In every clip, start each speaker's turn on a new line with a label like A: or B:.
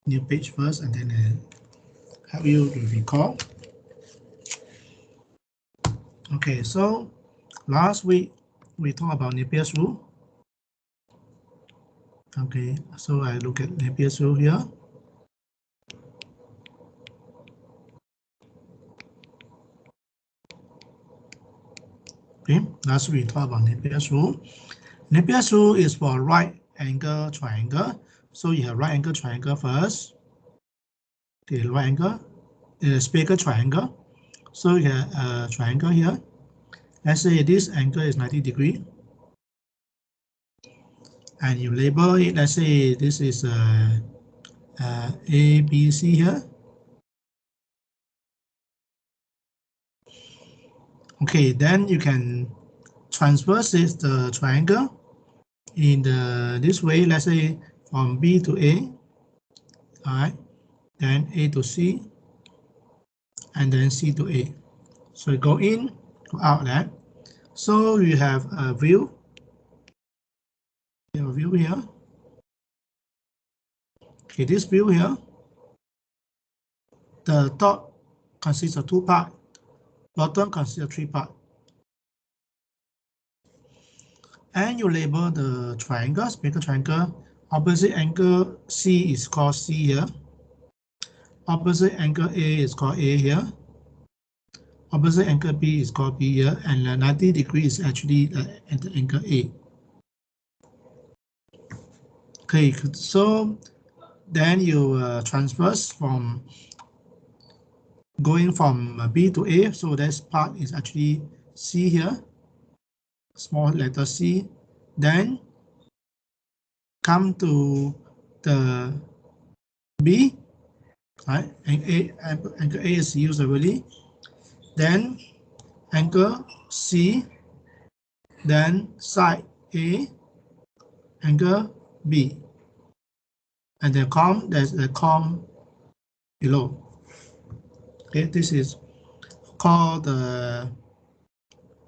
A: new page first, and then help you to recall. Okay, so last week we talked about Napier's rule. Okay, so I look at Napier's rule here. Okay, last week we talked about Napier's rule. Napier's rule is for right angle triangle. So you have right angle triangle first. Okay, right angle is spherical triangle. So you have a triangle here. Let's say this angle is 90 degrees. And you label it, let's say this is A, B, C here. Okay, then you can transverse the triangle in this way, let's say from B to A, all right, then A to C, and then C to A. So you go in, go out that. So you have a view. You have a view here. Okay, this view here, the top consists of 2 parts, bottom consists of 3 parts. And you label the triangle, spherical triangle. Opposite angle C is called C here. Opposite angle A is called A here. Opposite angle B is called B here. And 90 degrees is actually at the angle A. Okay, so then you transverse from going from B to A. So this part is actually C here. Small letter C. Then come to the B. Right, angle A is used already. Then angle C, then side A, angle B, and the comb, there's the comb below. Okay, this is called the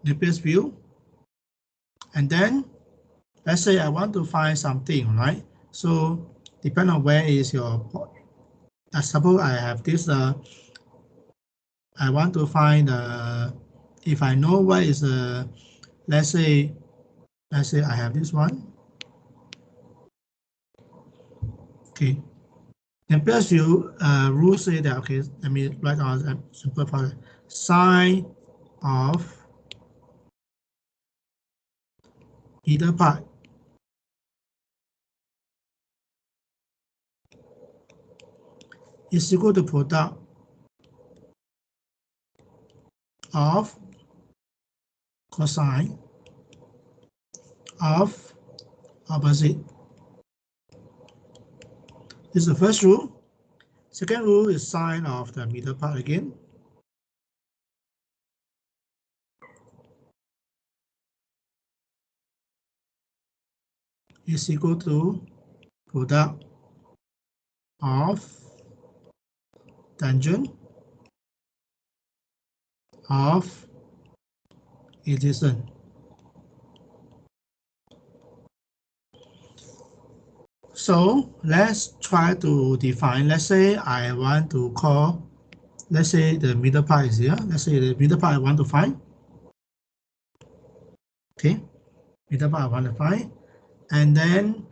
A: Napier's view. And then let's say I want to find something, right? So depending on where is your point. Suppose I have this, I want to find if I know what is let's say I have this one. Okay, Napier's view rule say that, okay, let me write down a simple part. Sine of either part is equal to product of cosine of opposite. This is the first rule. Second rule is sine of the middle part again. Is equal to product of tangent of adjacent. So let's try to define. Let's say I want to call, let's say the middle part is here. Let's say the middle part I want to find. Okay, middle part I want to find. And then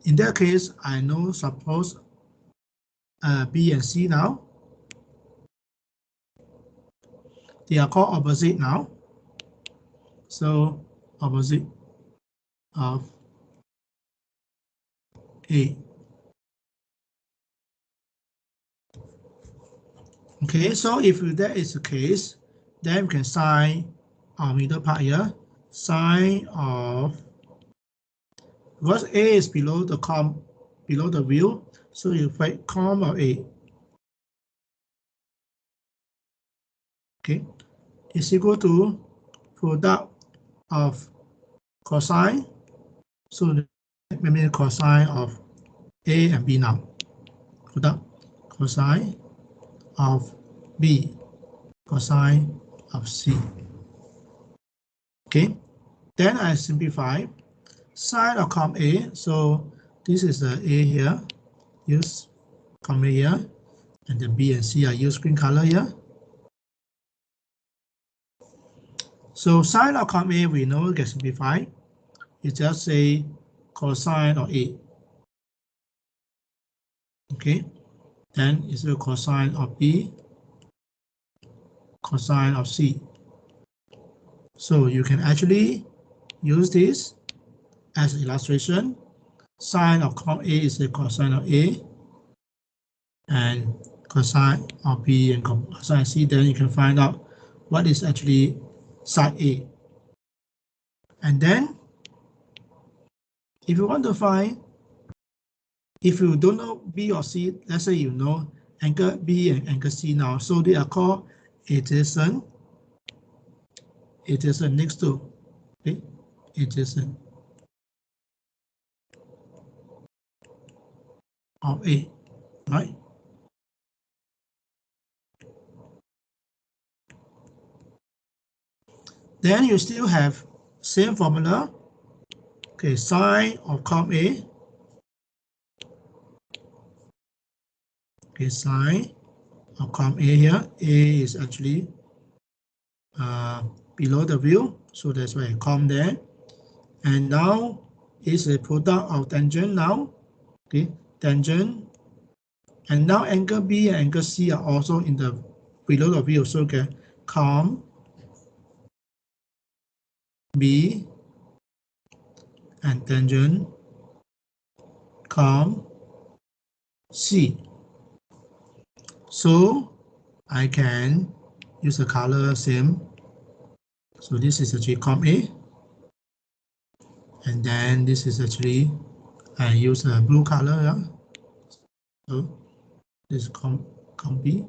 A: in that case, I know, suppose B and C now. They are called opposite now. So opposite of A. Okay, so if that is the case, then we can sine our middle part here. Sine of, because A is below the comb, below the view, so you write comb of A. Okay, is equal to product of cosine. So let me cosine of A and B now. Product cosine of B, cosine of C. Okay, then I simplify sine of comb A. So this is the A here. use COM A here, and the B and C are use green color here. So sine of COM A we know it can simplify. You just say cosine of A. Okay, then it's a cosine of B, cosine of C. So you can actually use this as illustration. Sine of COM A is the cosine of A, and cosine of B and cosine of C. Then you can find out what is actually side A. And then if you want to find, if you don't know B or C, let's say you know angle B and angle C now, so they are called adjacent next to, okay, adjacent of A, right? Then you still have same formula. Okay, sine of COM A. Okay, sine of COM A here. A is actually below the view, so that's why I COM there. And now is a product of tangent now. Okay, tangent. And now angle B and angle C are also in the below the view, so okay, COM B and tangent COM C. So I can use the color same. So this is actually COM A, and then this is actually I use a blue color. Yeah? So this is COM B,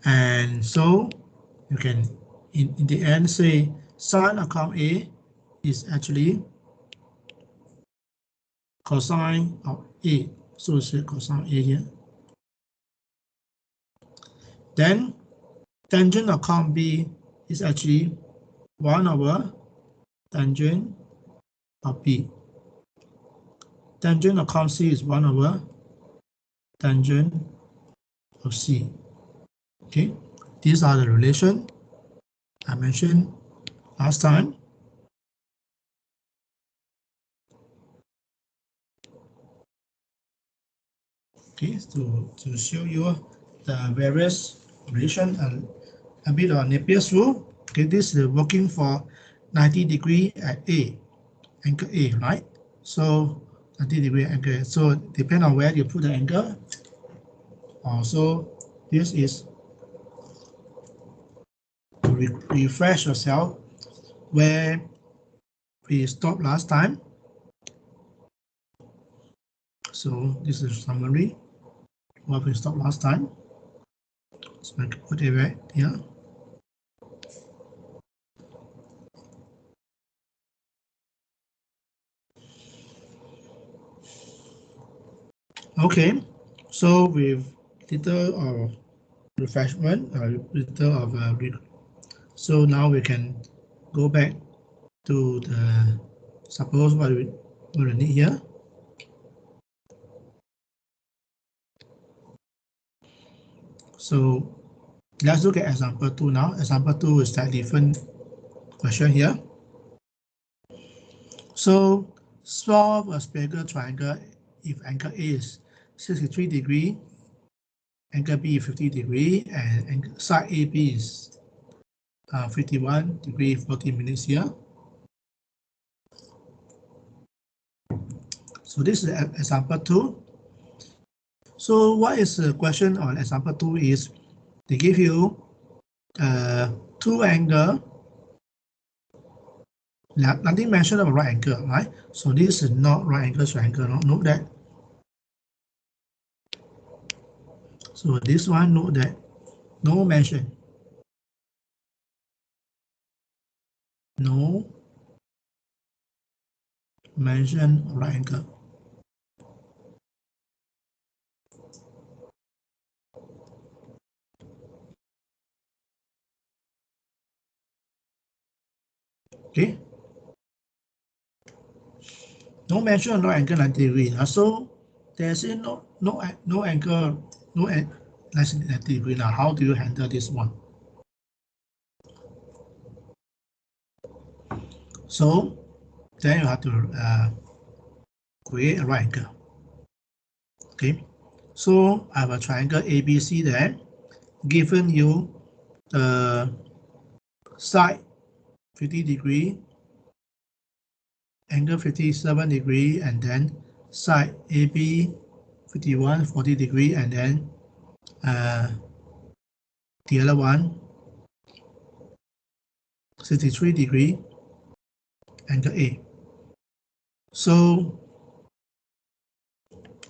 A: and so you can in the end say sine of COM A is actually cosine of A. So it's cosine A here. Then tangent of COM B is actually 1 over tangent of B. Tangent of COM C is 1 over tangent of C. Okay, these are the relation I mentioned last time. Okay, to show you the various relation and a bit of Napier's rule. Okay, this is working for 90 degree at A, angle A, right? So 90 degree angle. So depend on where you put the angle. Also, this is to refresh yourself where we stopped last time. So this is summary where we stopped last time. So I can put it right here. Okay, so with little of refreshment, little of so now we can go back to the suppose what we need here. So let's look at example 2 now. Example 2 is that different question here. So solve a spherical triangle if angle A is 63 degree, angle B is 50 degree, and side AB is 51 degree 40 minutes here. So this is example 2. So what is the question on example 2 is they give you two angle, nothing mentioned about right angle, right? So this is not right angle triangle, note that. So this one, note that, no mention. No mention right angle. Okay. no measure, no angle 90 degree. So there's no angle, less than 90 degree. Now, how do you handle this one? So then you have to create a right angle. Okay, so I have a triangle ABC there, given you the side 50 degree, angle 57 degree, and then side AB 51, 40 degree, and then the other one 63 degree, angle A. So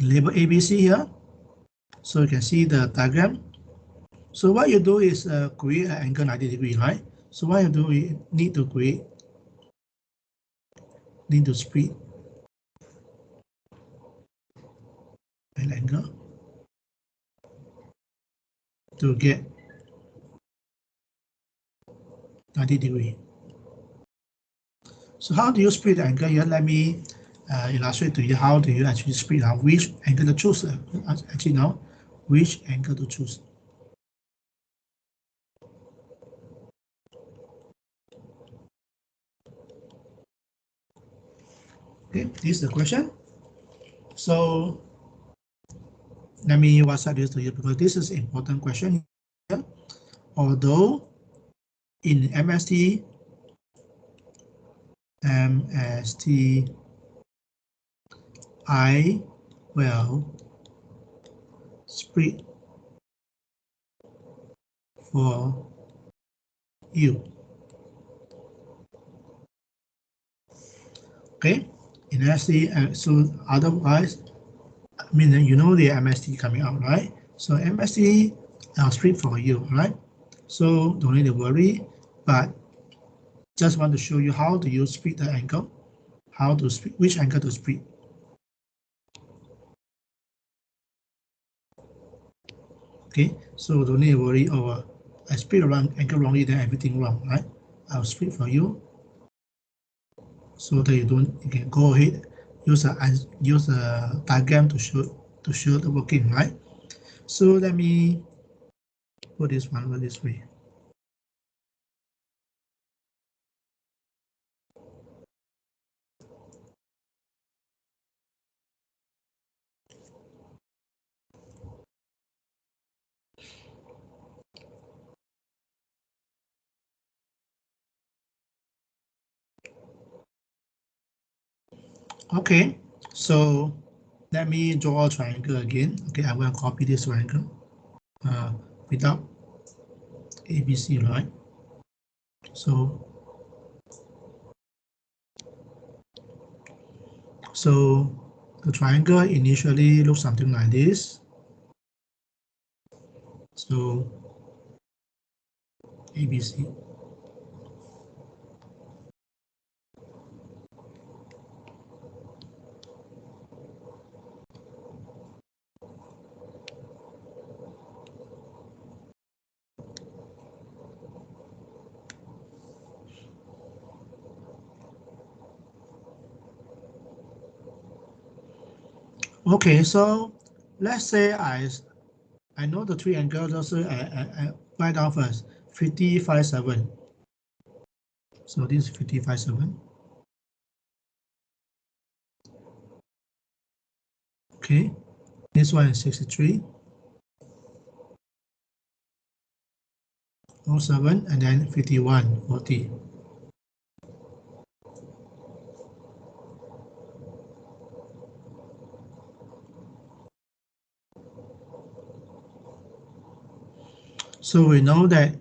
A: label ABC here. So you can see the diagram. So what you do is create an angle 90 degree, right? So what you do, you need to split an angle to get 90 degree. So how do you split the angle here? Let me illustrate to you how do you actually split out which angle to choose. Actually now, which angle to choose. Okay, this is the question. So let me WhatsApp this to you because this is an important question here. Although in MST I will split for you. Okay, in MST, so otherwise, I mean, you know the MST coming out, right? So MST, I'll split for you, right? So don't need to worry, but just want to show you how do you split the angle, how to split, which angle to split. Okay, so don't need to worry, oh, I split around angle wrongly, then everything wrong, right? I'll split for you so that you can go ahead, use a diagram to show the working, right? So let me put this one over this way. Okay, so let me draw a triangle again. Okay, I'm going to copy this triangle without ABC, right? So the triangle initially looks something like this. So ABC. Okay, so let's say I know the three angles, also I write down first 55.7. So this is 55.7. Okay, this one is 63. 07 and then 51.40. So we know that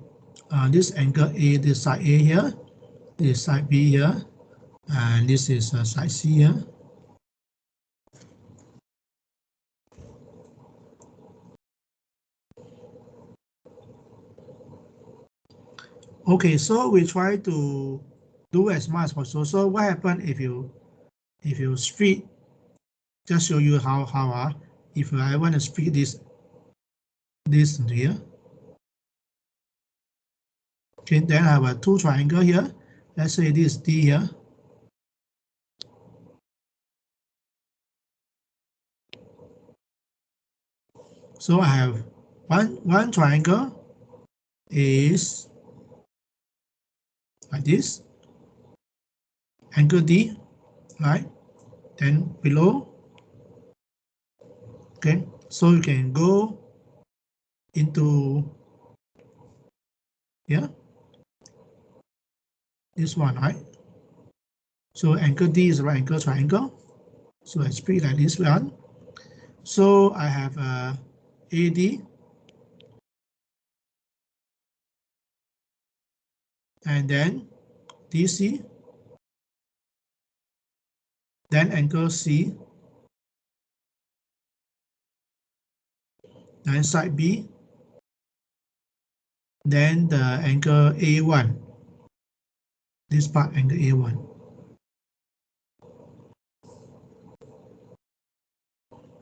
A: this angle A, this side A here, this side B here, and this is side C here. Okay, so we try to do as much as possible. So what happens if you split? Just show you how if I want to split this here. Okay, then I have a two triangle here. Let's say this is D here. So I have one triangle is like this, angle D, right? Then below, okay, so you can go into here, this one, right? So angle D is right angle triangle. So I split like this one. So I have AD and then DC, then angle C, then side B, then the angle A1, this part angle A1.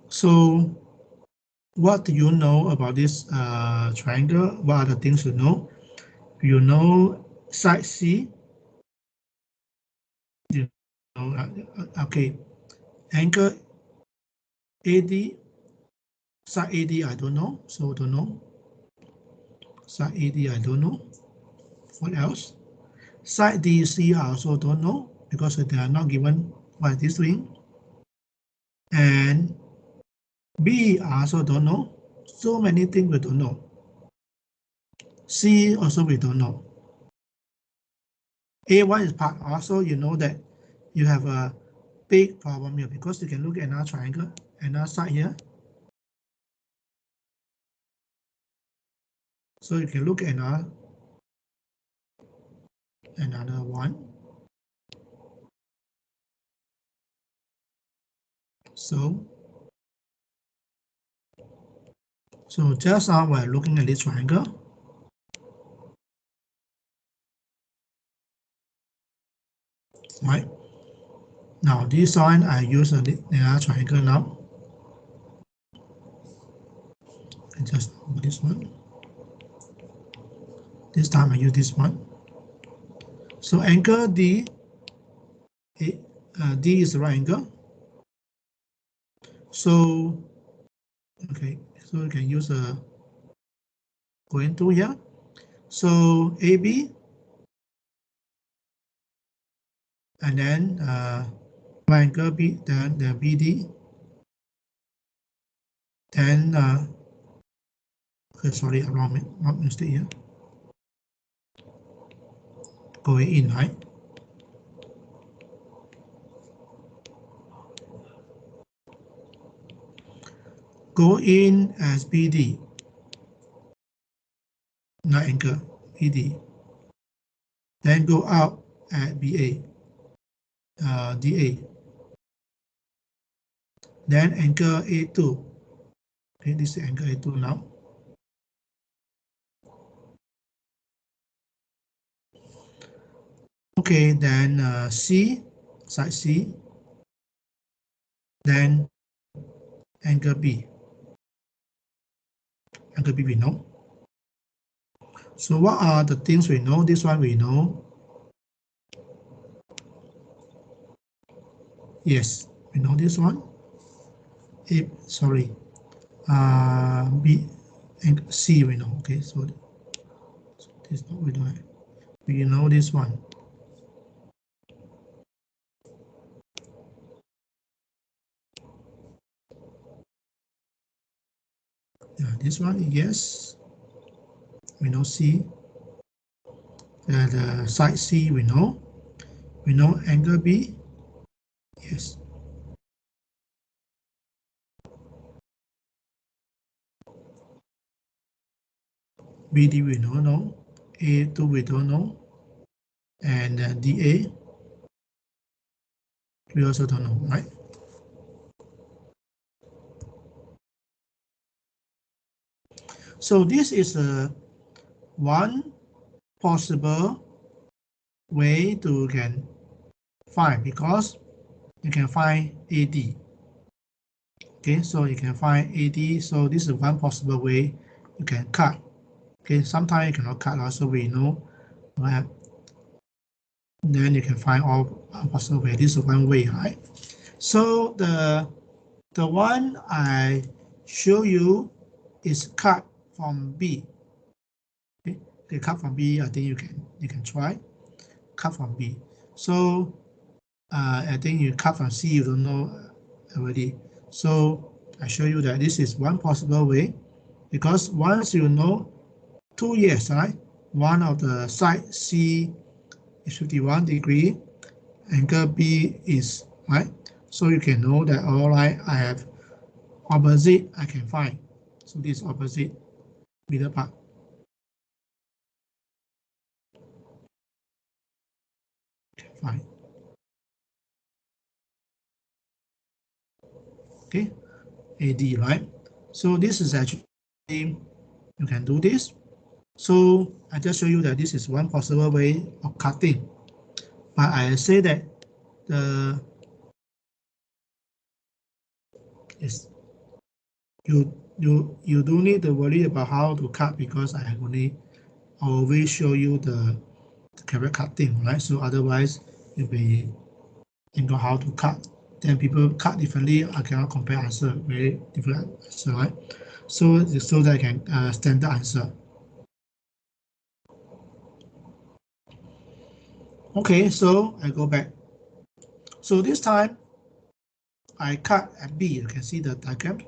A: So what do you know about this triangle? What are the things you know? You know side C, you know, okay, angle AD, side AD I don't know, so don't know. Side AD I don't know. What else? Side DC I also don't know because they are not given what this doing. And B I also don't know. So many things we don't know. C also we don't know. A1 is part also you know that you have a big problem here because you can look at another triangle, another side here. So you can look at another one. So just now we're looking at this triangle. Right. Now this one I use another triangle now. And just this one. This time I use this one. So angle D, D is the right angle. So okay, so you can use a go into here. So AB and then angle B, then the BD, then okay, sorry, wrong mistake here. Going in, right? Go in as BD, right angle BD. Then go out at BA, DA. Then angle A2. Okay, this is angle A2 now. Okay, then C, side C. Then angle B. Angle B we know. So what are the things we know? This one we know. Yes, we know this one. Sorry, B and C we know. Okay, so this not we don't have. We know this one. Yeah, this one, yes. We know C. The side C we know. We know angle B. Yes. BD we don't know. A2 we don't know. And DA we also don't know, right? So this is one possible way to can find because you can find AD. Okay, so you can find AD. So this is one possible way you can cut. Okay, sometimes you cannot cut also we know that. Then you can find all possible way. This is one way, right? So the one I show you is cut from B. Okay, the cut from B, I think you can try cut from B. So I think you cut from C, you don't know already. So I show you that this is one possible way, because once you know 2 years, right? One of the side C is 51 degree, angle B is right. So you can know that all right, I have opposite I can find. So this opposite middle part. Fine. Okay, AD, right? So this is actually, you can do this. So I just show you that this is one possible way of cutting. But I say that the is you don't need to worry about how to cut, because I have only always show you the correct cutting, right? So otherwise you'll be think of how to cut. Then people cut differently. I cannot compare answer, very different answer, right? So that I can standard answer. Okay, so I go back. So this time I cut at B. You can see the diagram.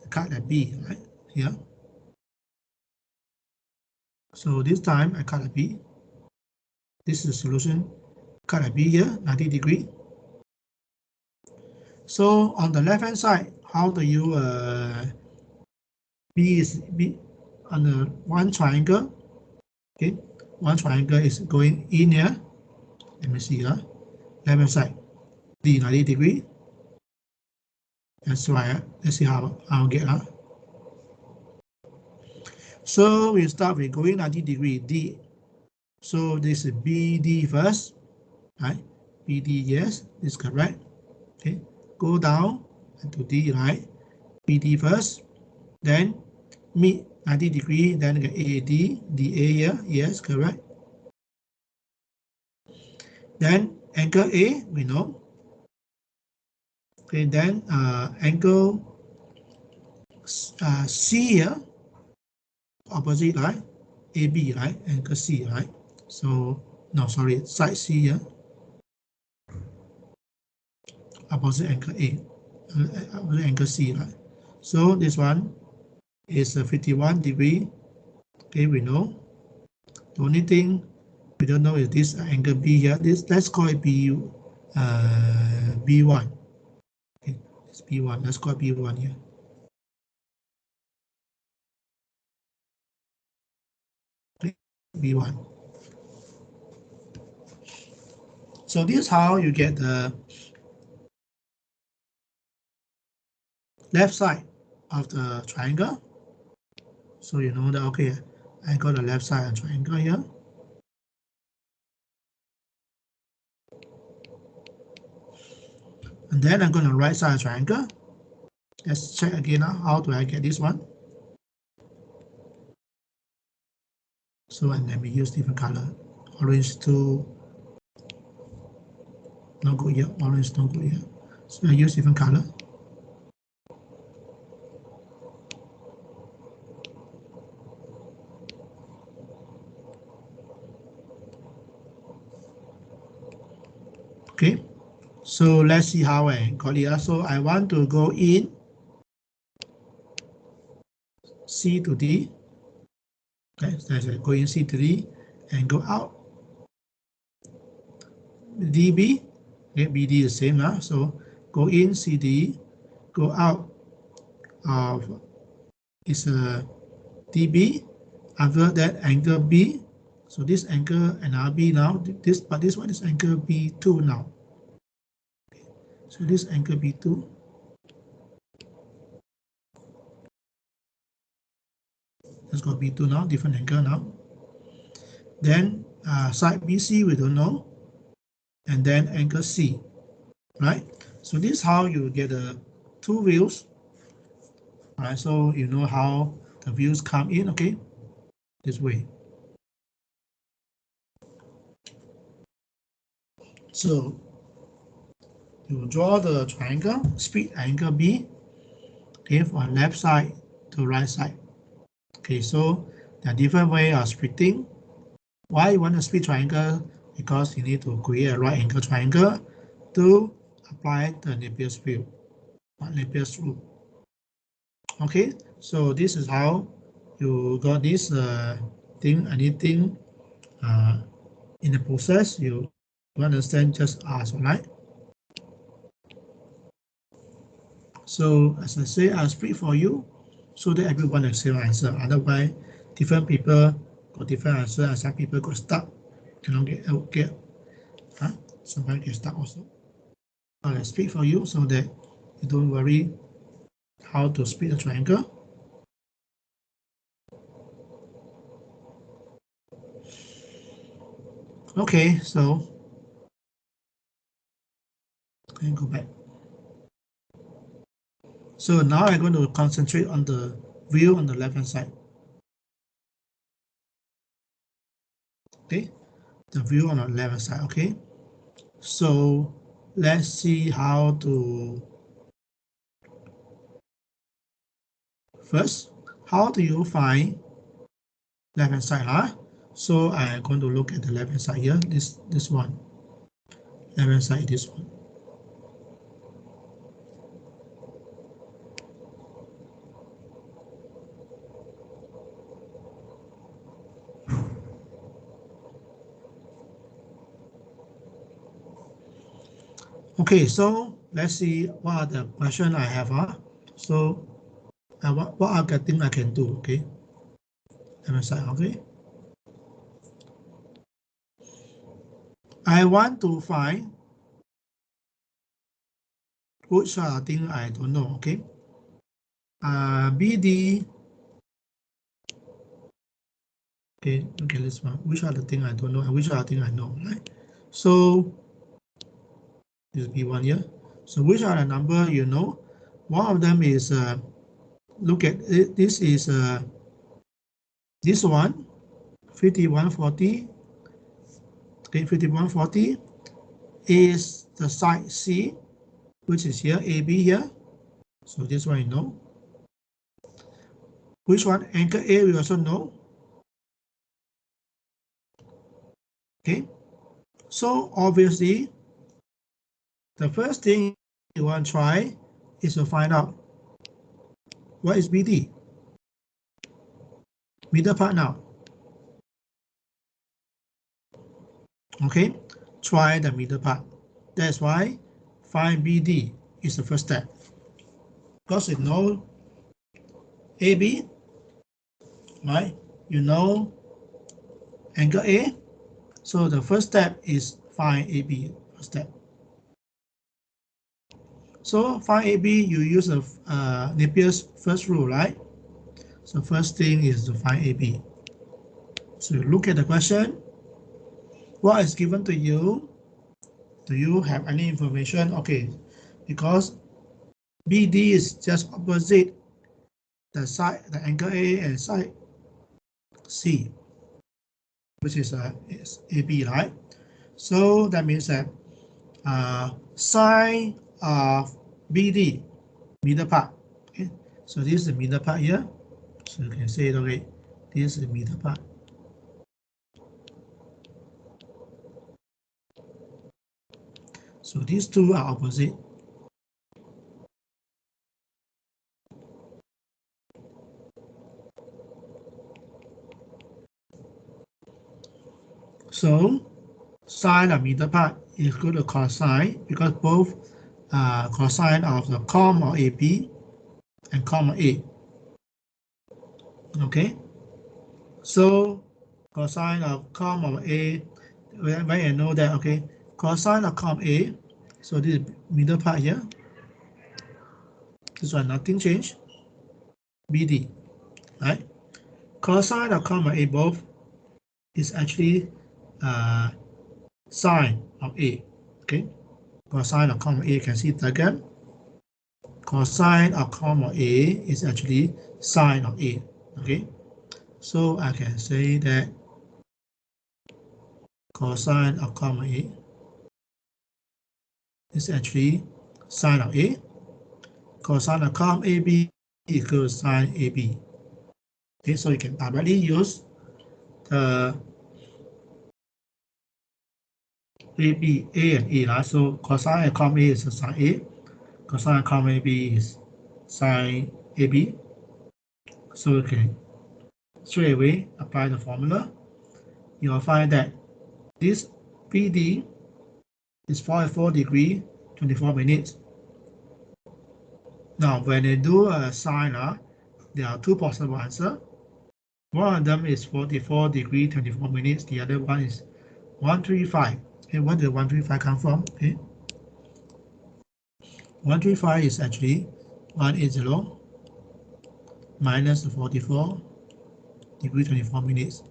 A: I cut at B, right here. So this time I cut at B. This is the solution. Cut at B here, 90 degree. So on the left hand side, how do you B is B on the one triangle? Okay, one triangle is going in here. Let me see here. Left hand side, D 90 degree. That's why. Let's see how I'll get that. So we start with going 90 degree D. So this is BD first, right? BD, yes, is correct. Okay, go down to D, right? BD first, then meet 90 degree, then get AD, DA here, yes, correct. Then angle A, we know. Okay, then angle C here, opposite, right? AB, right? Angle C, right? So, no, sorry, side C here, opposite angle A, opposite angle C, right? So this one is 51 degree. Okay, we know. The only thing we don't know is this angle B here. This, let's call it B1. Okay, it's B1. Let's call it B1 here. Okay, B1. So this is how you get the left side of the triangle. So you know that, okay, I got the left side of triangle here. And then I'm going to right side triangle. Let's check again now. How do I get this one? So, and then we use different color. Orange to no good here. Orange no good here. So I use different color. Okay. So let's see how I got it. So I want to go in C to D. Okay, so I go in C to D and go out DB. Okay, BD is the same now. So go in CD, go out of is a DB. After that angle B. So this angle and RB now. But this one is angle B2 now. Okay. So this angle B2. Let's go B2 now, different angle now. Then side BC, we don't know. And then angle C, right? So this is how you get the two views. All right, so you know how the views come in, okay? This way. So you draw the triangle, split angle B, okay, from left side to right side. Okay, so there are different ways of splitting. Why you want to split triangle? Because you need to create a right angle triangle to apply the Napier's rule. Napier's rule. Okay, so this is how you got this thing. Anything in the process you understand, just ask, right? So as I say, I'll split for you so that everyone has the same answer. Otherwise, different people got different answer, and some people got stuck. Cannot get sometimes get stuck also. I'll split for you so that you don't worry how to split the triangle. Okay, so let me go back. So now I'm going to concentrate on the view on the left hand side. Okay, the view on the left hand side. Okay, so let's see how to first. How do you find left hand side? So I'm going to look at the left hand side here. This one. Left hand side, this one. Okay, so let's see what are the question I have. So what are the things I can do? Okay, left hand side. Okay, I want to find which are the things I don't know. Okay, BD. Okay, this one. Which are the things I don't know and which are the things I know, right? So this B1 here. So which are the number you know? One of them is look at it. This is this one, 5140. Okay, 5140 is the side C, which is here, AB here. So this one you know. Which one? Angle A we also know. Okay, so obviously the first thing you want to try is to find out what is BD. Middle part now. Okay, try the middle part. That's why find BD is the first step. Because you know AB, right? You know angle A. So the first step is find AB. First step. So find AB, you use Napier's first rule, right? So first thing is to find AB. So you look at the question. What is given to you? Do you have any information? Okay, because BD is just opposite the side, the angle A and side C, which is AB, right? So that means that sine of BD, middle part. Okay, so this is the middle part here. So you can say it, okay, this is the middle part. So these two are opposite. So sine of middle part is equal to cosine, because both cosine of the comma AB and comma A. Okay, so cosine of comma A, when I know that, okay, cosine of comma A, so this is middle part here. This one nothing changed. BD, right? Cosine of comma A both is actually sine of A. Okay, cosine of comma A, you can see it again. Cosine of comma A is actually sine of A. Okay, so I can say that cosine of comma A is actually sine of A. Cosine of comma AB equals sine AB. Okay, so you can directly use the AB, A and A, right? So cosine and com A is sine A, cosine and com AB is sine AB. So you can straight away apply the formula. You'll find that this BD is 44 degrees 24 minutes. Now, when they do a sine, there are two possible answers. One of them is 44 degrees 24 minutes. The other one is 135. Okay, where did 135 come from? Okay, 135 is actually 180 minus 44 degrees 24 minutes.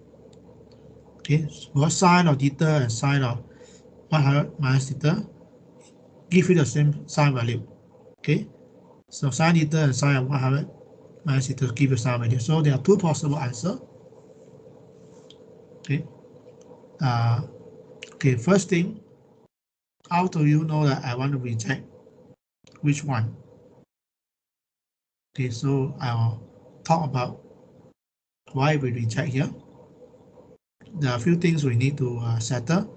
A: Okay, so both sine of theta and sine of 100 minus theta give you the same sine value. Okay, so sine theta and sine of 100 minus theta give you sine value. So there are two possible answers. Okay. Okay, first thing, how do you know that I want to reject which one? Okay, so I'll talk about why we reject here. There are a few things we need to settle.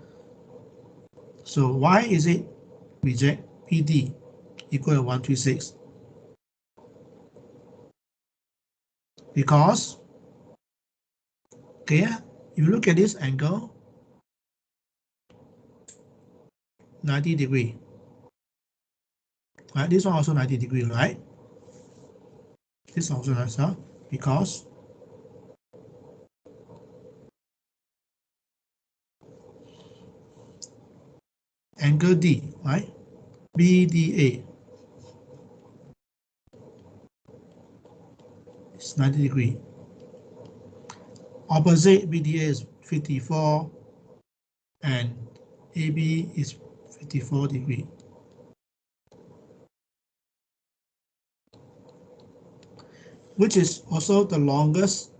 A: So why is it reject PD equal to 136? Because, okay, you look at this angle, 90 degree. Right, this one also 90 degree, right? This also nice, because angle D, right? BDA is 90 degree. Opposite BDA is 54 and AB is 54 degree. Which is also the longest,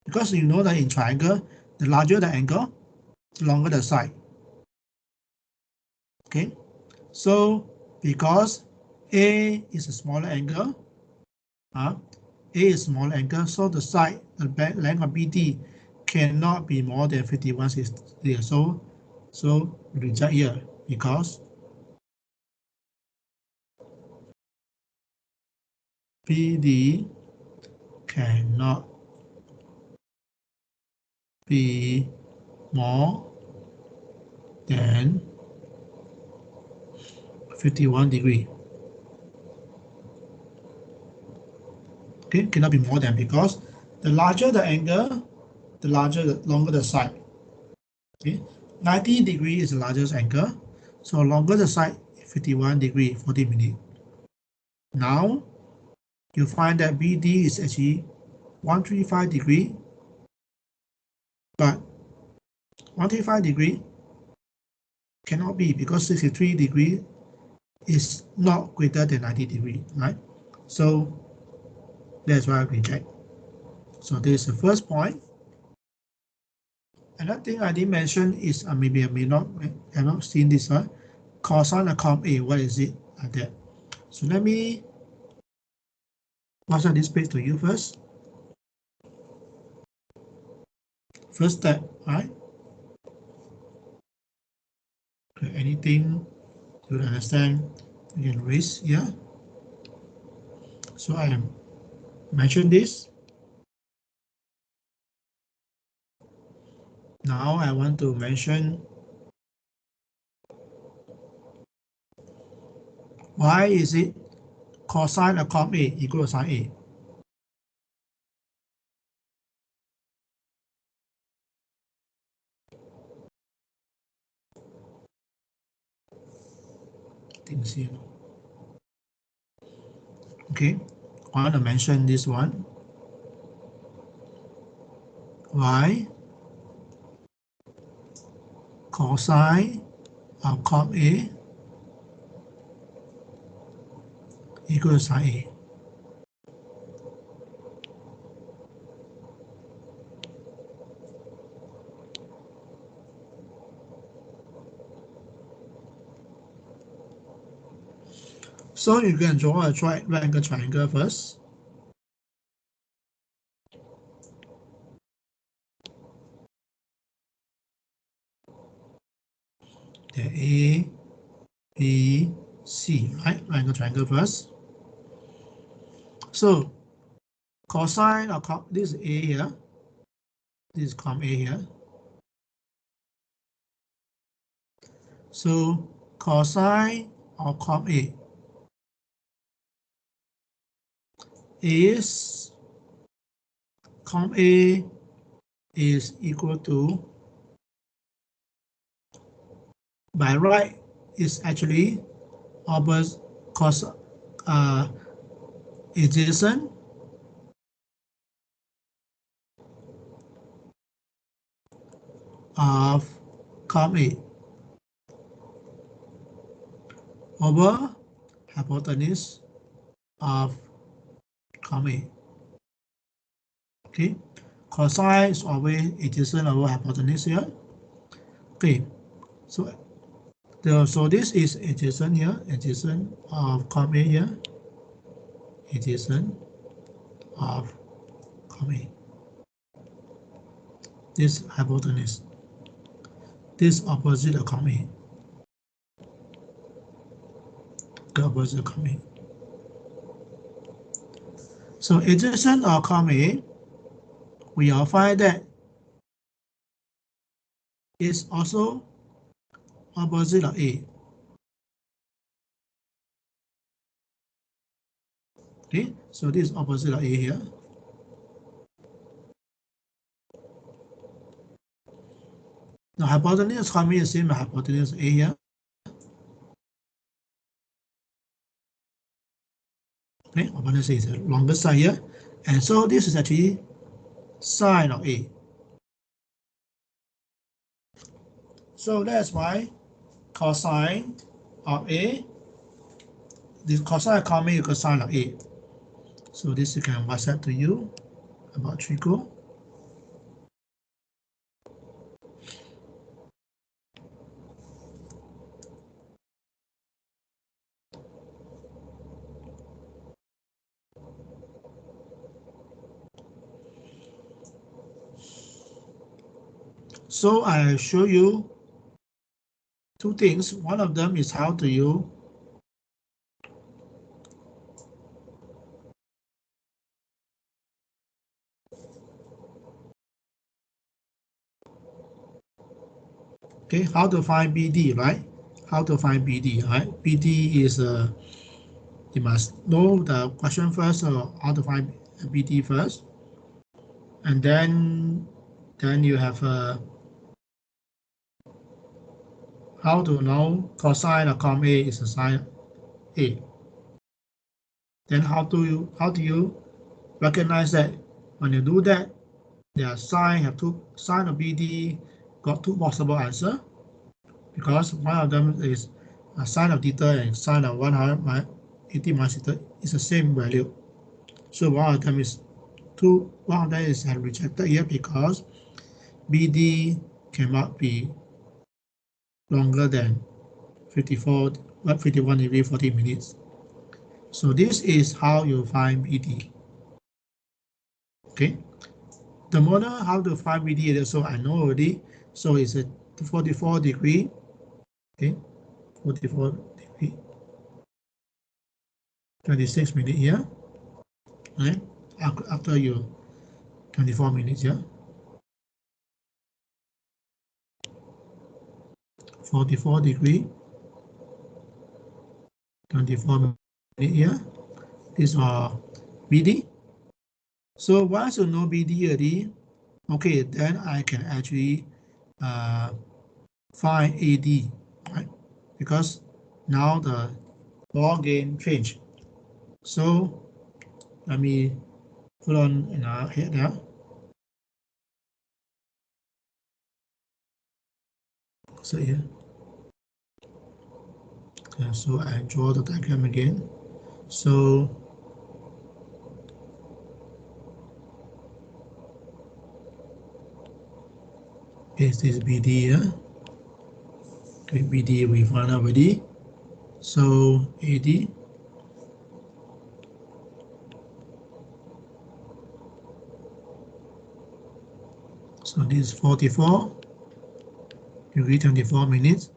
A: because you know that in triangle, the larger the angle, the longer the side. Okay, so because A is a smaller angle, A is smaller angle, so the side, the length of BD cannot be more than 51 here. So reject here because BD cannot be more than 51 degree. Okay, cannot be more than, because the larger the angle, the longer the side. Okay, 90 degree is the largest angle, so longer the side, 51 degree, 40 minutes. Now you find that BD is actually 135 degree, but 135 degree cannot be because 63 degree is not greater than 90 degree, right? So that's why I reject. So this is the first point. Another thing I didn't mention is maybe I may not have not seen this one. Cosine of com A, what is it like that? So let me WhatsApp this page to you first. First step, right? Okay, anything you understand, you can raise here. So I mentioned this. Now I want to mention why is it cosine of com A equal to sine A? Things here. Okay, I want to mention this one. Why cosine of com A equal to sine A? So you can draw a right angle triangle first. BC, right? Triangle first. So cosine of this is A here. This is column A here. So cosine of column A is column A is equal to, by right is actually opposite cos adjacent of column A over hypotenuse of column A. Okay, cosine is always adjacent over hypotenuse here. Okay, so this is adjacent here, adjacent of column A here, adjacent of column A. This hypotenuse, this opposite of column A, the opposite of column A. So adjacent of column A, we will find that is also opposite of A. Okay, so this is opposite of A here. Now hypotenuse column A is same as hypotenuse A here. Okay, hypotenuse is the longer side here, and so this is actually sine of A. So that's why cosine of A, this cosine of column A equals sine of A. So this you can WhatsApp to you about Trico. So I show you two things. One of them is how do you how to find BD, right? How to find BD, right? BD is you must know the question first, so how to find BD first, and then you have how to know cosine of column A is a sine A. Then how do you recognize that when you do that, their sine of BD got two possible answers, because one of them is a sine of theta and sine of 180 minus theta is the same value. So one of them is rejected here because BD cannot be longer than 51 degree 40 minutes. So this is how you find BD. Okay, the model how to find BD, so I know already. So it's a 44 degree. Okay, 44 degree, 26 minutes here. Right, after you 24 minutes here. 44 degree, 24 minutes here. These are BD. So once you know BD already, okay, then I can actually find AD, right? Because now the ball game changed. So let me put on here now. So here. Okay, so I draw the diagram again. So this is BD here. Okay, BD we found already. So AD. So this is 44 degree 24 minutes.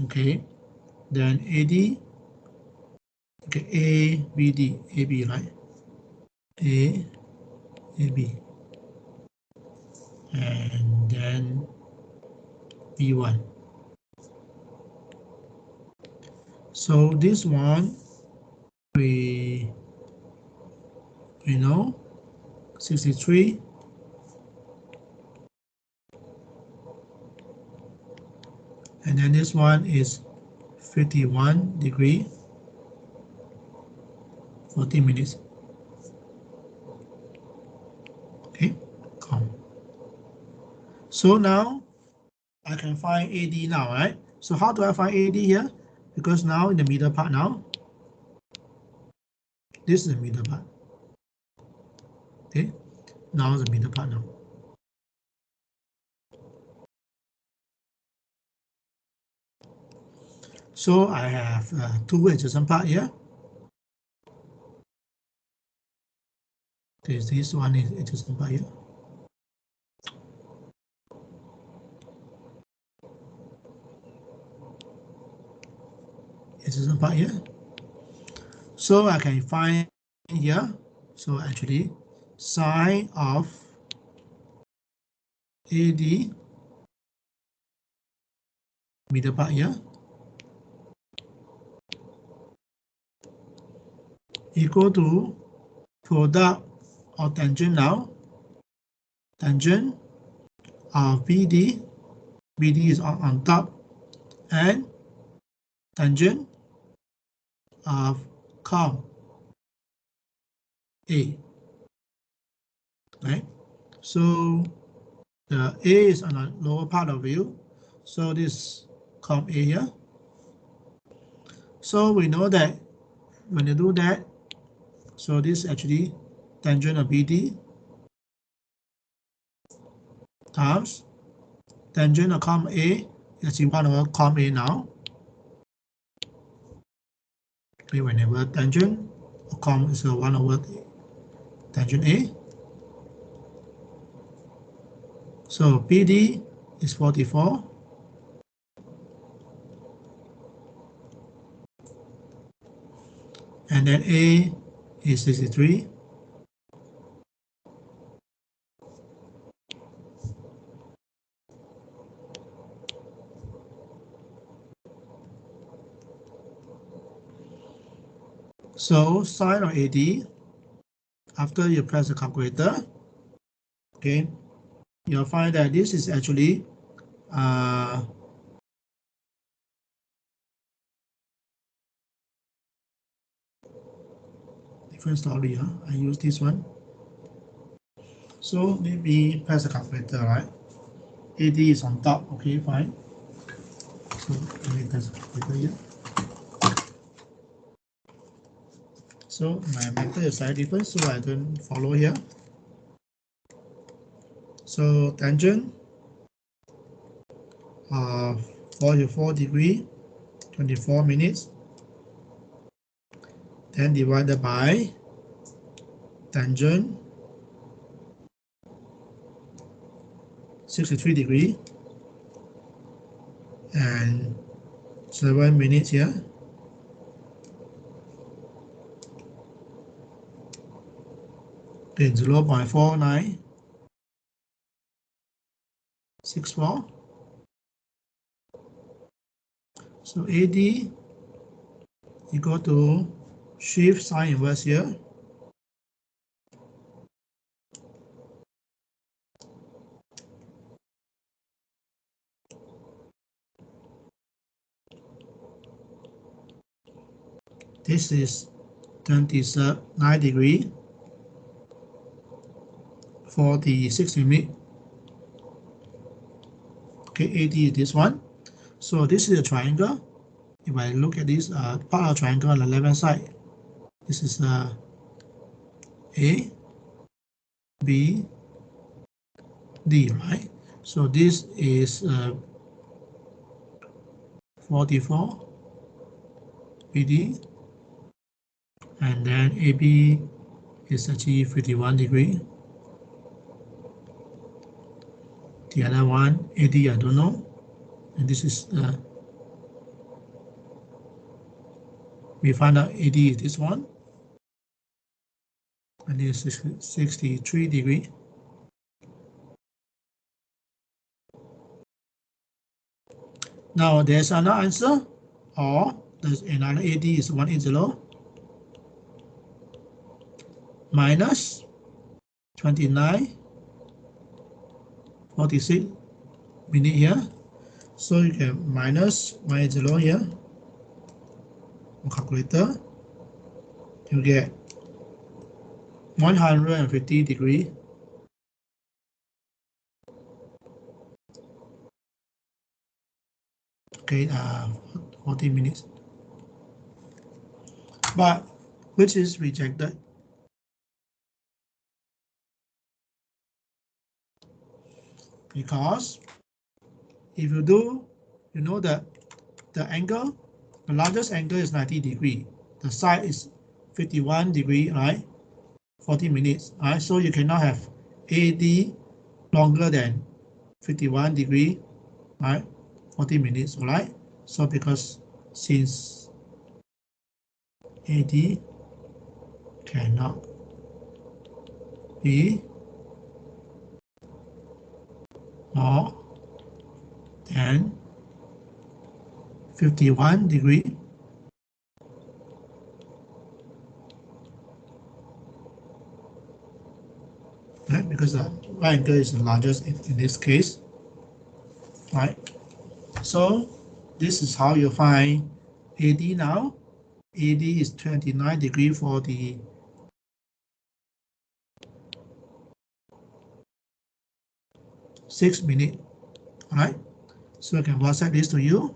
A: Okay, then AD, okay, ABD, AB, right? AB, and then B1. So this one we know 63, and then this one is 51 degree, 40 minutes. Okay, come. So now I can find AD now, right? So how do I find AD here? Because now in the middle part now, this is the middle part. Okay, now the middle part now. So I have two adjacent part here. This one is adjacent part here. Adjacent part here. So I can find here. So actually, sine of AD, middle part here, equal to product of tangent now, tangent of BD, BD is on top, and tangent of CoM A, right? So the A is on the lower part of view, so this CoM A here. So we know that when you do that, so this actually tangent of BD times tangent of CoM A is 1 over CoM A now. Okay, whenever tangent of CoM is 1 over tangent A. So BD is 44. And then A is 63. So sine of AD, after you press the calculator, okay, you'll find that this is actually different story. I use this one. So maybe press the calculator, right? AD is on top. Okay, fine. So let me press the calculator here. So my method is slightly different, so I don't follow here. So tangent of 44 degree, 24 minutes, then divided by tangent 63 degree and 7 minutes here. Then 0.4964. So AD equal to shift sine inverse here. This is 29 degree, 46 minutes. Okay, AD is this one. So this is a triangle. If I look at this part of triangle on the left hand side, this is A, B, D, right? So this is 44 BD, and then AB is actually 51 degree. The other one, AD, I don't know, and this is We find out AD is this one, and it is 63 degree. Now there's another answer, or there's another AD is 180 minus 29:46 minute here. So you can minus 180 here on calculator. You get 150 degree. Okay, 40 minutes. But which is rejected? Because if you do, you know that the angle, the largest angle is 90 degree. The side is 51 degree, right? 40 minutes, right? So you cannot have AD longer than 51 degree, right? 40 minutes, all right? So because since AD cannot be more than 51 degree, right? Because the right angle is the largest in this case, right? So this is how you find AD now. AD is 29 degree for the -6 minute, all right? So I can WhatsApp this to you.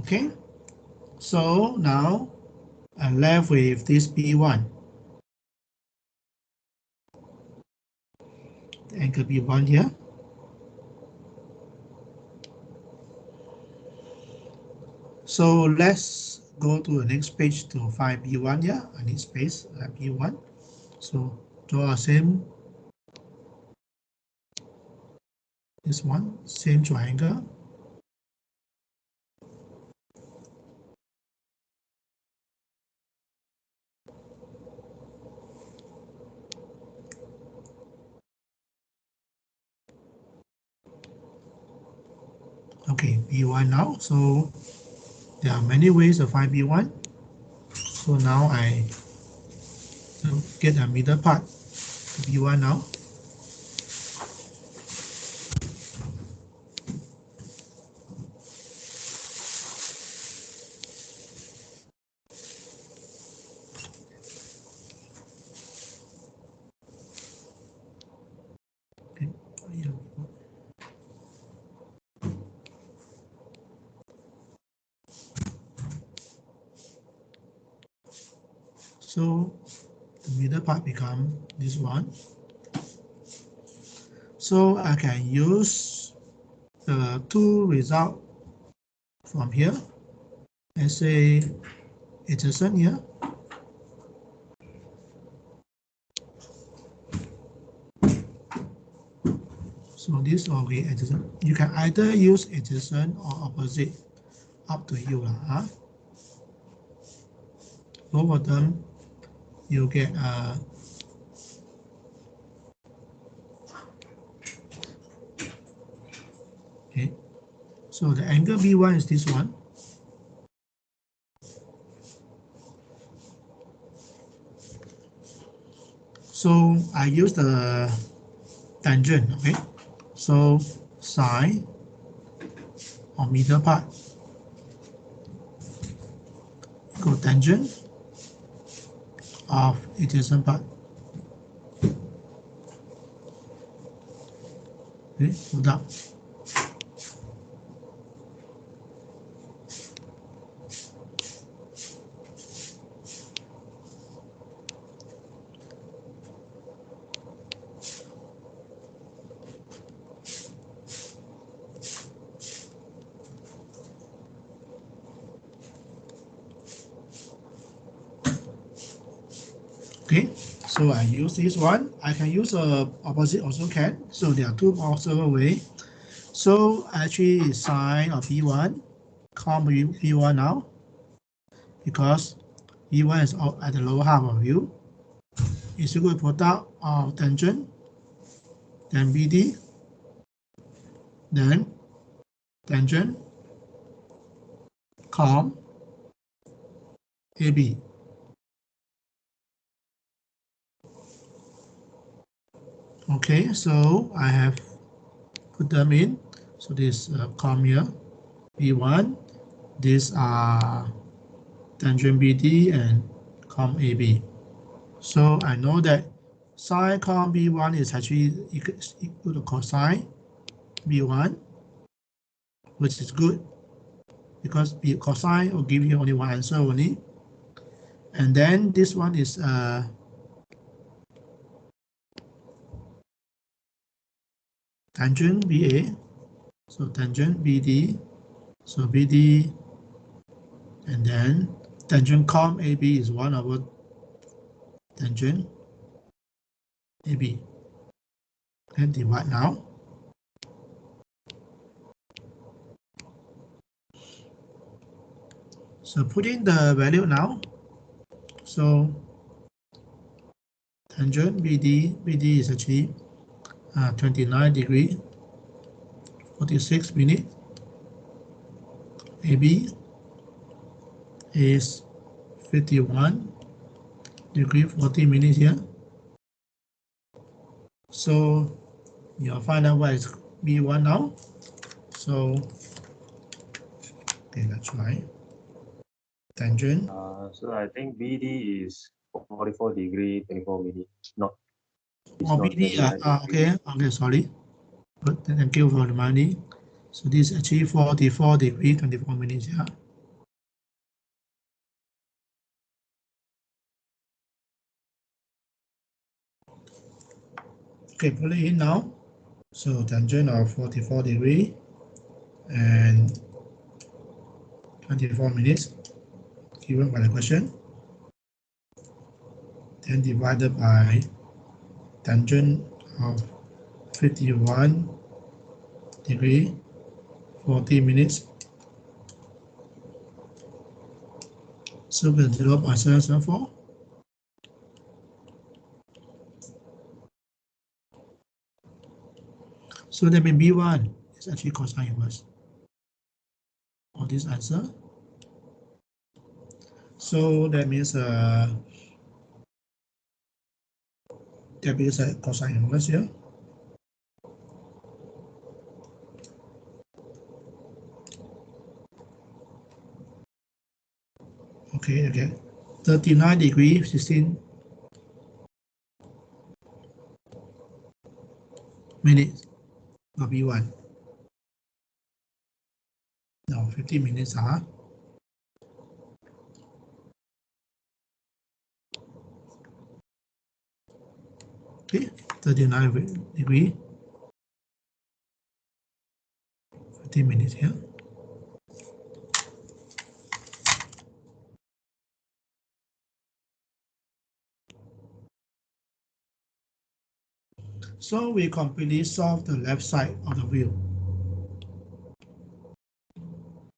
A: Okay, so now I'm left with this B1. The angle B1 here. So let's go to the next page to find B1 here. I need space at B1. So draw a same, this one, same triangle. Okay, B1 now. So there are many ways to find B1. So now I get a middle part to B1 now. Okay. So the middle part become this one. So I can use the two result from here. Let's say adjacent here. So this will be adjacent. You can either use adjacent or opposite, up to you. Both of them, you get okay. So the angle B1 is this one. So I use the tangent, okay? So sine or middle part cotangent of adjacent part. Okay, hold up. Okay, so I use this one. I can use opposite also can. So there are two possible way. So actually sine of B1, comma B1 now, because B1 is at the lower half of view. Is equal to product of tangent, then BD, then tangent, com, AB. Okay, so I have put them in. So this com here, B1, these are tangent BD and com AB. So I know that sine com B1 is actually equal to cosine B1, which is good because cosine will give you only one answer only. And then this one is tangent BA, so tangent BD, so BD, and then tangent com AB is 1 over tangent AB. And divide now. So put in the value now. So tangent BD is actually 29 degree, 46 minutes. AB is 51 degree, 40 minutes here. So you'll find out what is B1 now. So, okay, let's try. Tangent.
B: So I think BD is 44 degree, 24 minutes. Not. It's
A: Oh,
B: not
A: BD.
B: 29 degree.
A: Okay, sorry. But thank you for the money. So this is actually 44 degree, 24 minutes. Yeah. Okay, put it in now. So tangent of 44 degree and 24 minutes given by the question. Then divided by tangent of 51 degree, 40 minutes. So we'll 0.774. So that means B1 is actually cosine inverse of this answer. So that means a cosine inverse here. Okay, 39 degree, 16 minutes of B1. Now 15 minutes are. Okay, 39 degree, 15 minutes here. So we completely solve the left side of the wheel.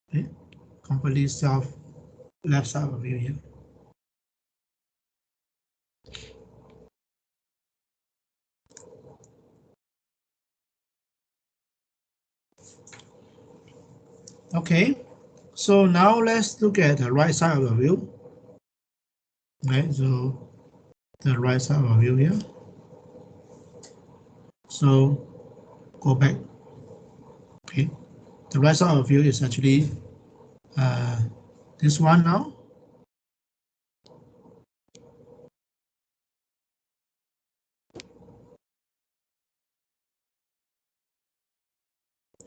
A: Okay, completely solve left side of the wheel here. Okay, so now let's look at the right side of the wheel. Okay, so the right side of the wheel here. So go back. Okay, the right side of the wheel is actually this one now.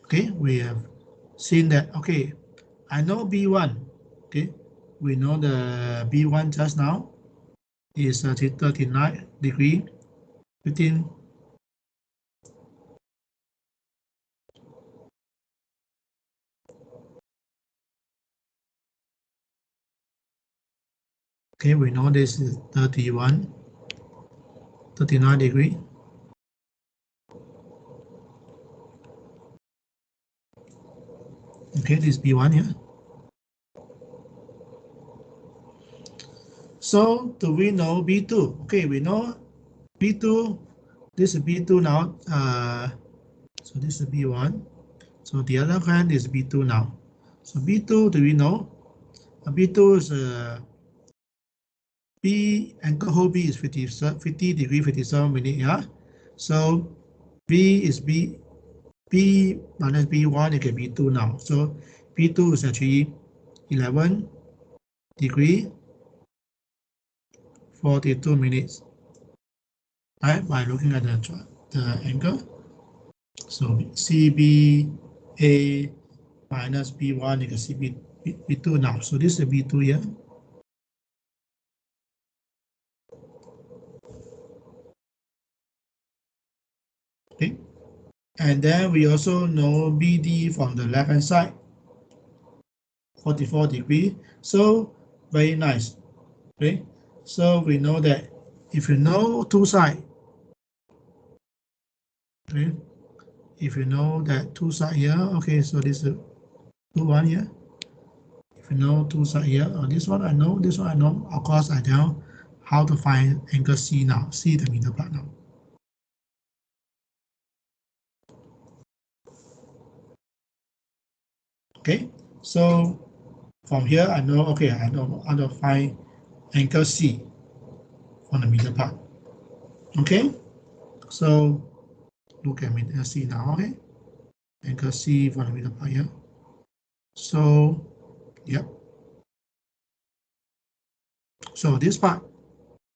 A: Okay, we have seen that. Okay, I know B1. Okay, we know the B1 just now is 39 degree, 15. Okay, we know this is 31 39 degree. Okay, this is B1 here. So do we know B2? Okay, we know B2. This is B2 now. So this is B1. So the other hand is B2 now. So B2, do we know? B2 is B angle whole B is 50 degree 57 minute. Yeah. So B is B minus B1, it can be B2 now. So B2 is actually 11 degree 42 minutes. Right, by looking at the angle. So CBA minus B1 equals B2 now. So this is B2 here. Okay. And then we also know BD from the left hand side, 44 degree. So very nice. Okay. So we know that if you know two sides, okay, if you know that two sides here, okay, so this is one here. If you know two sides here, or this one I know, this one I know. Of course, I know how to find angle C now. C the middle part now. Okay, so from here I know. Okay, I know how to find angle C on the middle part. Okay, so look at angle C now. Okay, angle C for the middle part here. So, yep. So this part,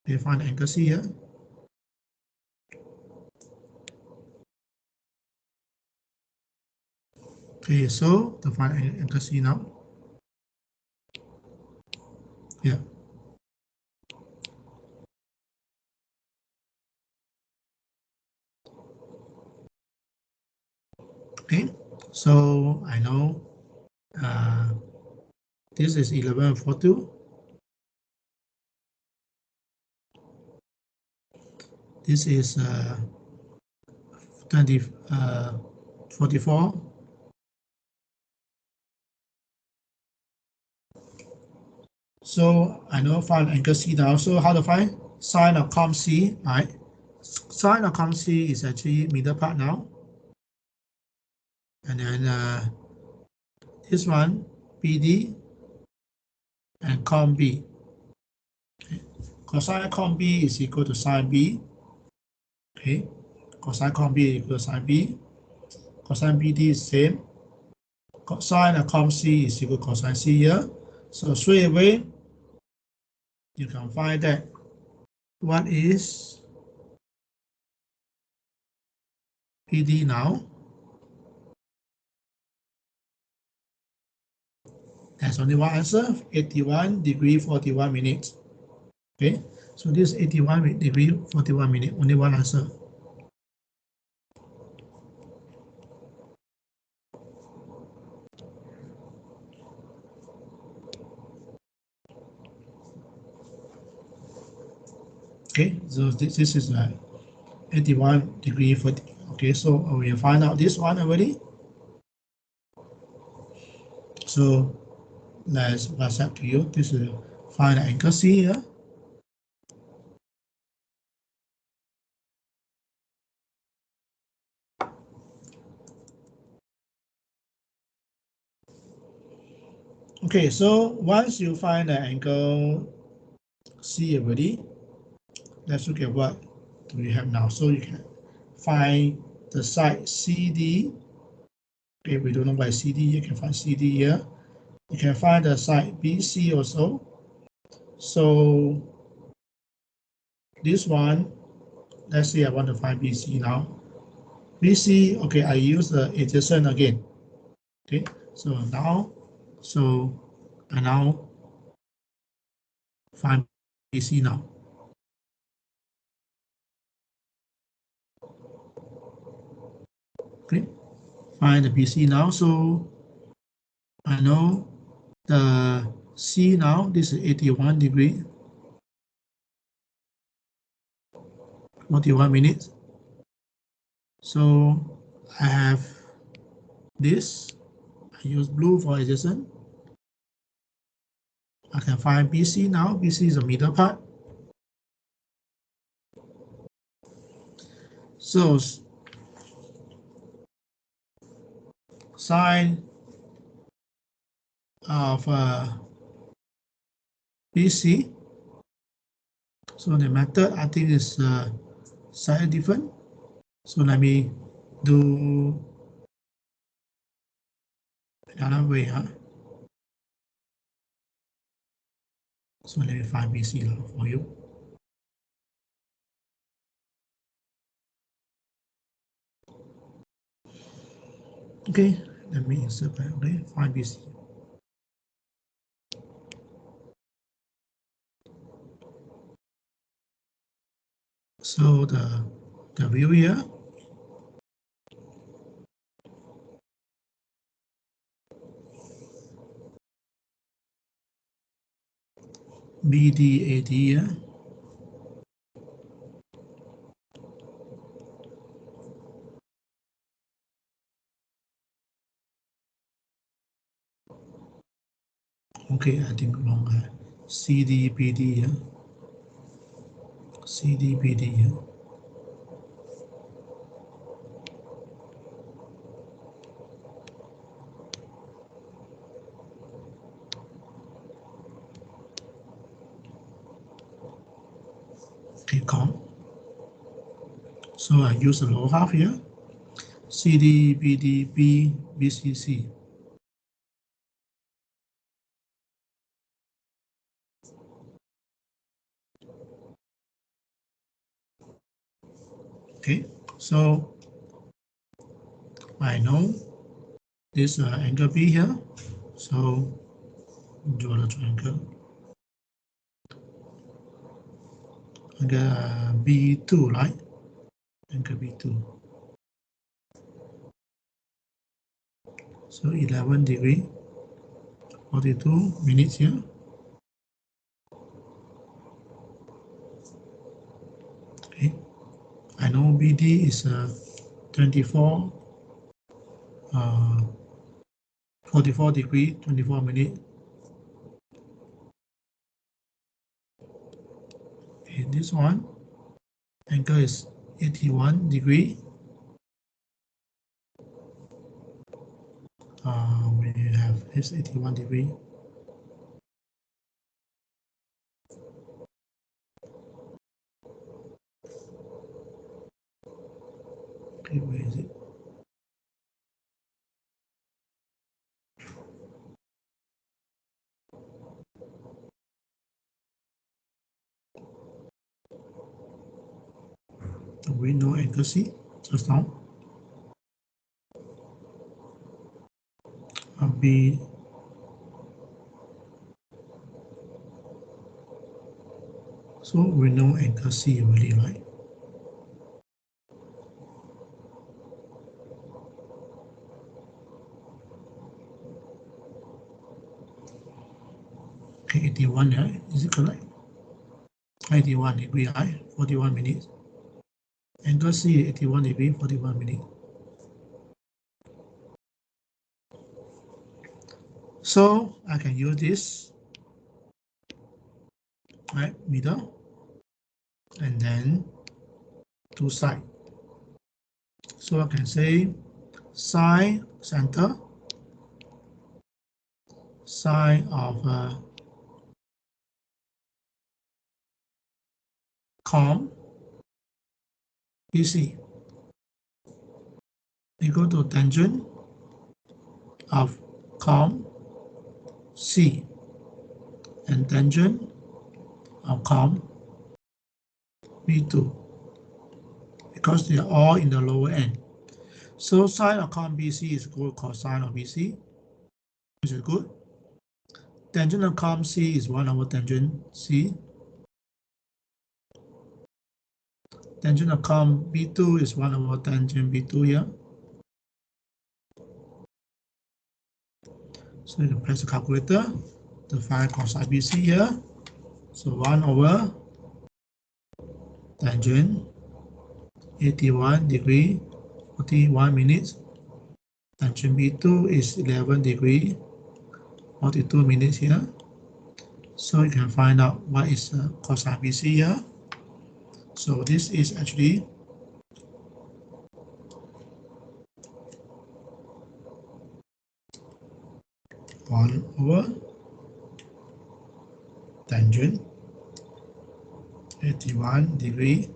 A: we find angle C here. Okay, so to find angle C now. Yeah. Okay, so I know this is 1142. This is 44. So I know find angle C now. So how to find sine of COM C, right? Sine of COM C is actually middle part now. And then this one, BD and COM B. Okay. Cosine COM B is equal to sine B. Okay. Cosine COM B is equal to sine B. Cosine BD is same. Sine of COM C is equal to cosine C here. So straight away, you can find that what is PD now. There's only one answer, 81 degree 41 minutes. Okay, so this 81 degree 41 minutes, only one answer. Okay, so this is 81 degree 40. Okay, so we find out this one already. So let's WhatsApp to you. This is find the angle C here. Okay, so once you find the angle C already, let's look at what do we have now. So you can find the side CD. Okay, we don't know by CD, you can find CD here. You can find the side BC also. So this one, let's say I want to find BC now. BC, okay, I use the adjacent again. Okay, so I now find BC now. Okay, find the BC now. So I know the C now, this is 81 degree. 41 minutes. So I have this. I use blue for adjacent. I can find BC now. BC is the middle part. So sine of BC. So the method I think is slightly different. So let me do another way. So let me find BC for you. Okay, let me insert back. Okay, find BC. So the view here. BDAD here. Okay, I think wrong. CDBD here. CDBD here. Okay, COM. So I use the lower half here. CDBD BCC. Okay, so I know this angle B here. So draw the triangle. Angle B2, right? Angle B2. So 11 degree, 42 minutes here. Okay, I know BD is 24, 44 degree, 24 minutes. Okay, this one, angle is 81 degree. We have this 81 degree. Okay, where is it? We know angle C just now. B. So we know angle C already, right? Okay, 81, right? Is it correct? 81 degree, right? 41 minutes. Angle C, 81 degree, 41 minutes. So I can use this, right, middle, and then two sides. So I can say sine center, sine of COM BC equal to tangent of COM C and tangent of COM B2 because they are all in the lower end. So sine of COM BC is equal to cosine of BC, which is good. Tangent of COM C is 1 over tangent C. Tangent of COM B2 is 1 over tangent B2 here. So you can press the calculator to find cosine BC here. So 1 over tangent 81 degree, 41 minutes. Tangent B2 is 11 degree, 42 minutes here. So you can find out what is cosine BC here. So this is actually 1 over tangent 81 degree,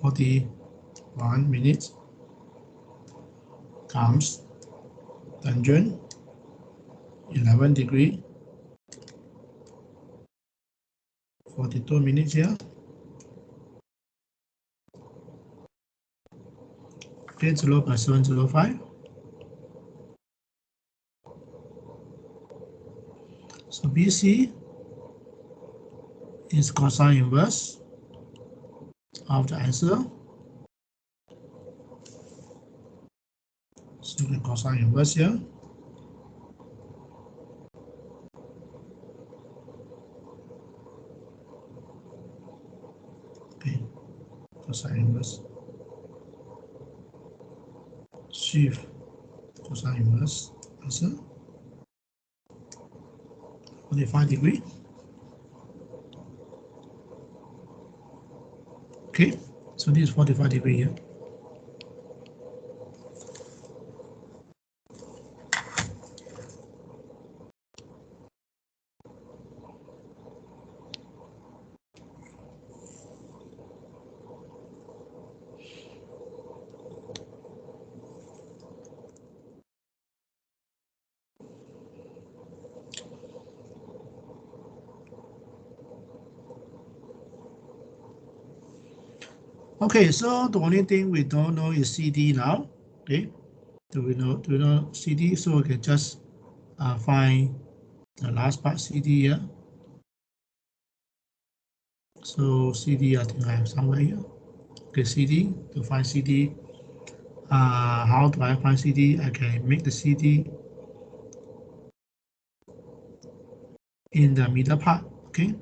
A: 41 minutes times tangent 11 degree, 42 minutes here. Okay, 0.705. So BC is cosine inverse of the answer. So the cosine inverse here. Okay, cosine inverse. Shift cosine inverse answer 45 degree. Okay, so this is 45 degree here. Okay, so the only thing we don't know is CD now. Okay, do we know CD? So we can just find the last part CD here. So CD I think I have somewhere here. Okay, CD, to find CD. How do I find CD? I can make the CD in the middle part. Okay,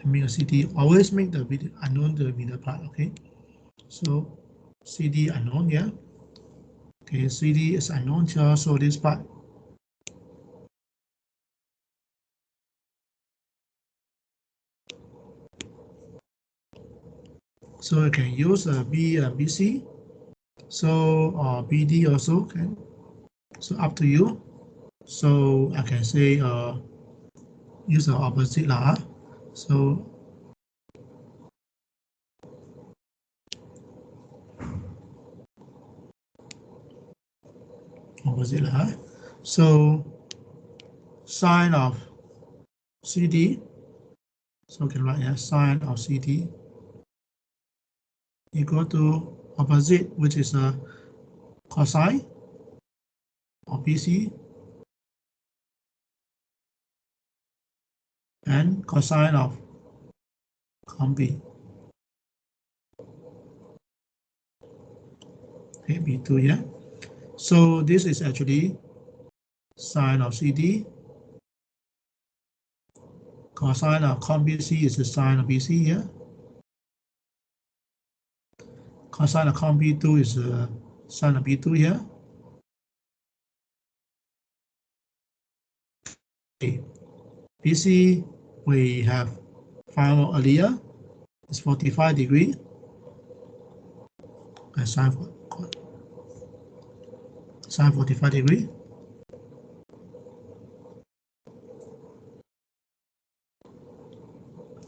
A: I make a CD. Always make the unknown the middle part. Okay, so CD unknown here. Okay, CD is unknown here. So this part. So I can use B and BC. So BD also can. So up to you. So I can say use the opposite lah. So opposite lah. So sine of CD. So we can write here sine of CD equal to opposite, which is a cosine of BC and cosine of comb. Okay, B2 here. So this is actually sine of CD. Cosine of comb BC is the sine of BC here. Cosine of comb B2 is the sine of B2 here. Okay. BC we have found out earlier is 45 degree. And sine 45 degree.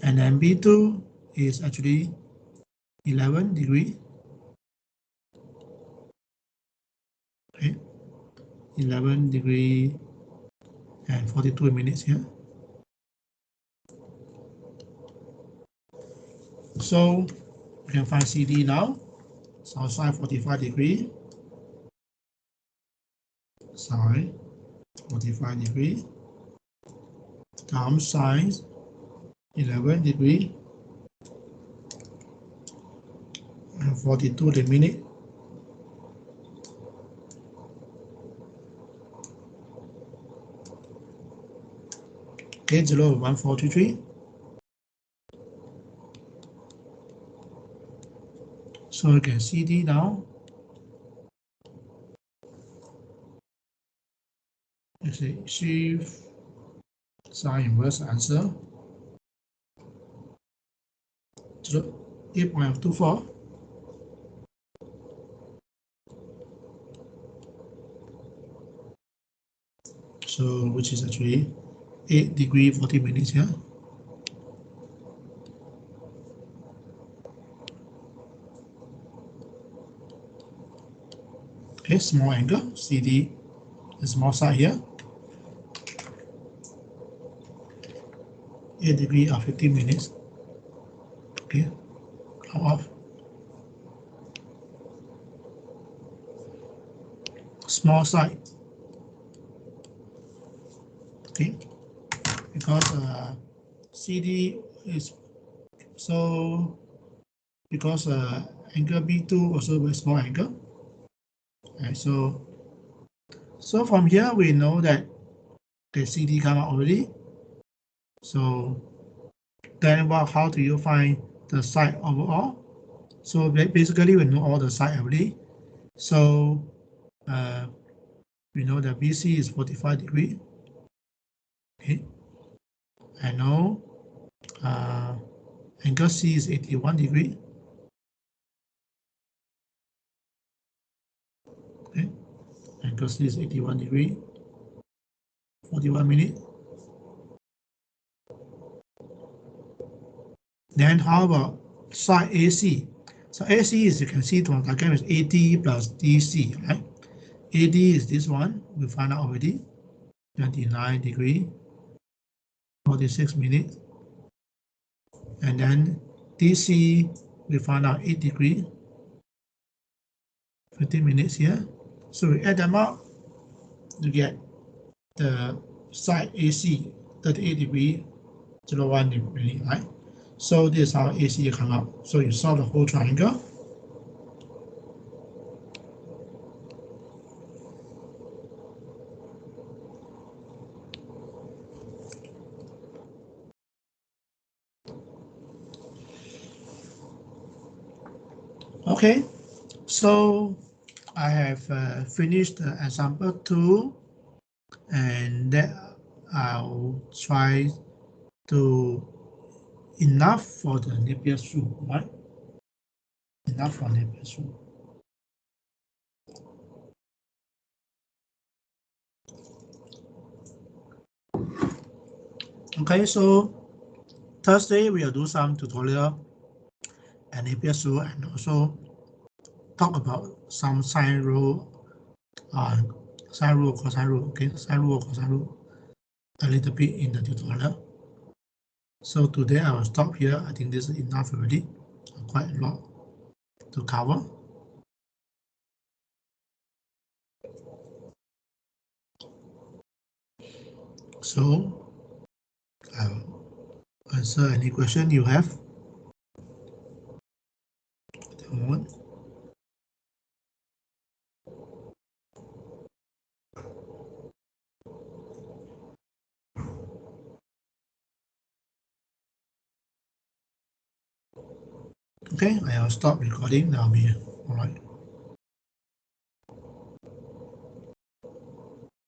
A: And then B2 is actually 11 degree. Okay, 11 degree and 42 minutes here. So we can find CD now. So sine 45 degree. Sine 45 degree times sine 11 degree and 42 the minute. Okay, 0.1433. So you can CD now. You see shift sine inverse answer 8.24. So which is actually 8 degree 40 minutes here. Okay, small angle, CD, the small side here. 8 degree of 15 minutes. Okay, count off. Small side. Okay, because CD is so because angle B2 also very small angle. Right, so from here we know that the CD come out already. So then how do you find the side overall? So basically we know all the side already. So we know that BC is 45 degree. Okay, I know angle C is 81 degree. Okay, angle C is 81 degree, 41 minutes. Then how about side AC? So AC is, you can see from the diagram, is AD plus DC, right? AD is this one, we found out already, 29 degree, 46 minutes. And then DC, we found out 8 degree, 15 minutes here. So we add them up to get the side AC, 38 degree, 01 degree, right? So this is how AC come up. So you solve the whole triangle. Okay, so I have finished the example 2, and that I'll try to enough for the Napier's rule, right? Enough for Napier's rule. Okay, so Thursday we'll do some tutorial and Napier's rule, and also talk about some sine rule, sine rule, cosine rule, okay, sine rule, cosine rule, a little bit in the tutorial. So today I will stop here. I think this is enough already, quite a lot to cover. So I'll answer any question you have at the moment. Okay, I'll stop recording. That'll be all right.